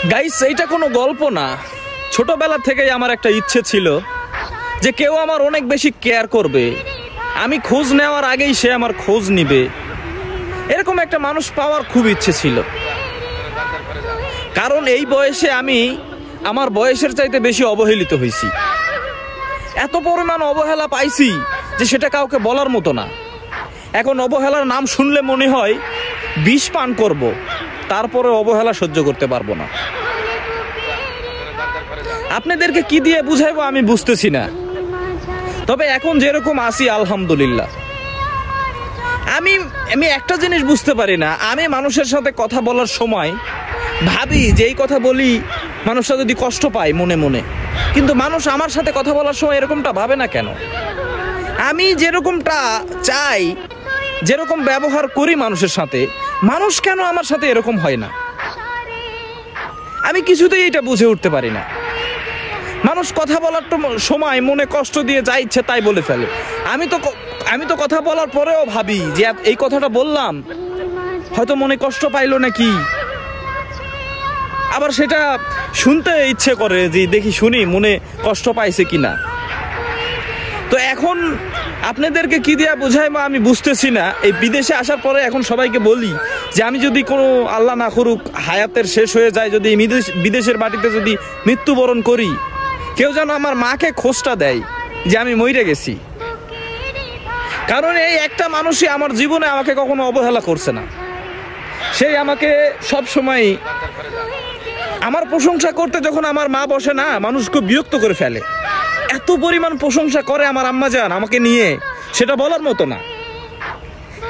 Guys, এইটা কোনো গল্প না, ছোটবেলা থেকেই আমার একটা ইচ্ছে ছিল যে কেউ আমার অনেক বেশি কেয়ার করবে, আমি খোঁজ নেওয়ার আগেই সে আমার খোঁজ নিবে। এরকম একটা মানুষ পাওয়ার খুব ইচ্ছে ছিল, কারণ এই বয়সে আমি আমার বয়সের চাইতে বেশি অবহেলিত হয়েছি। এত পরিমাণ অবহেলা পাইছি যে সেটা কাউকে বলার মতো না। এখন অবহেলার নাম শুনলে মনে হয় বিষ পান করব, তারপরে অবহেলা সহ্য করতে পারবো না। আপনাদেরকে কি দিয়ে বুঝাইবো আমি বুঝতেছি না। তবে এখন যেরকম আছি আলহামদুলিল্লাহ। আমি একটা জিনিস বুঝতে পারি না, আমি মানুষের সাথে কথা বলার সময় ভাবি যে এই কথা বলি মানুষটা যদি কষ্ট পায় মনে মনে, কিন্তু মানুষ আমার সাথে কথা বলার সময় এরকমটা ভাবে না কেন? আমি যেরকমটা চাই, যেরকম ব্যবহার করি মানুষের সাথে, মানুষ কেন আমার সাথে এরকম হয় না? আমি কিছুতেই এটা বুঝে উঠতে পারি না। মানুষ কথা বলার সময় মনে কষ্ট দিয়ে যা ইচ্ছে তাই বলে ফেলে। আমি তো কথা বলার পরেও ভাবি যে এই কথাটা বললাম হয়তো মনে কষ্ট পাইলো নাকি, আবার সেটা শুনতে ইচ্ছে করে যে দেখি শুনি মনে কষ্ট পাইছে কিনা। তো এখন আপনাদেরকে কি দিয়া বুঝাইবো আমি বুঝতেছি না। এই বিদেশে আসার পরে এখন সবাইকে বলি যে আমি যদি কোনো আল্লাহ না করুক হায়াতের শেষ হয়ে যায়, যদি বিদেশের মাটিতে যদি মৃত্যুবরণ করি, কেউ যেন আমার মাকে খোঁজটা দেয় যে আমি মইরে গেছি। কারণ এই একটা মানুষই আমার জীবনে আমাকে কখনো অবহেলা করছে না। সেই আমাকে সব সময় আমার প্রশংসা করতে যখন আমার মা বসে না, মানুষকে বিরক্ত করে ফেলে। এত পরিমাণ প্রশংসা করে আমার আম্মা জান আমাকে নিয়ে, সেটা বলার মতো না।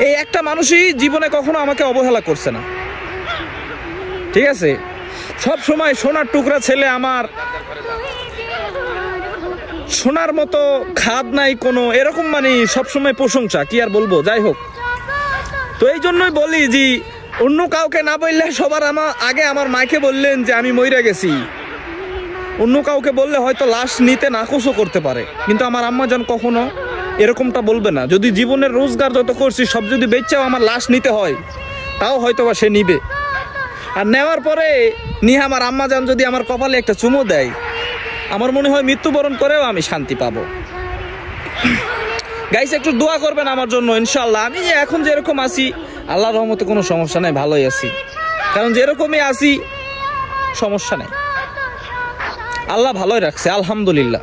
এই একটা মানুষই জীবনে কখনো আমাকে অবহেলা করছে না, ঠিক আছে? সব সময় সোনার টুকরা ছেলে, আমার সোনার মতো খাদ নাই কোনো, এরকম মানে সবসময় প্রশংসা, কি আর বলবো। যাই হোক, তো এই জন্যই বলি যে অন্য কাউকে না বললে সবার আগে আমার মাকে বললেন যে আমি মইরা গেছি। অন্য কাউকে বললে হয়তো লাশ নিতে নাকচও করতে পারে, কিন্তু আমার আম্মা জান কখনো এরকমটা বলবে না। যদি জীবনের রোজগার যত করছি সব যদি বেচাও আমার লাশ নিতে হয়, তাও হয়তো বা সে নিবে। আর নেওয়ার পরে নিয়ে আমার আম্মা জান যদি আমার কপালে একটা চুমো দেয়, আমার মনে হয় মৃত্যুবরণ করেও আমি শান্তি পাবো। গাইস, একটু দোয়া করবেন আমার জন্য ইনশাআল্লাহ। আমি যে এখন যেরকম আছি আল্লাহর রহমতে কোনো সমস্যা নাই, ভালোই আছি। কারণ যেরকমই আছি সমস্যা নাই, আল্লাহ ভালোই রাখছে আলহামদুলিল্লাহ।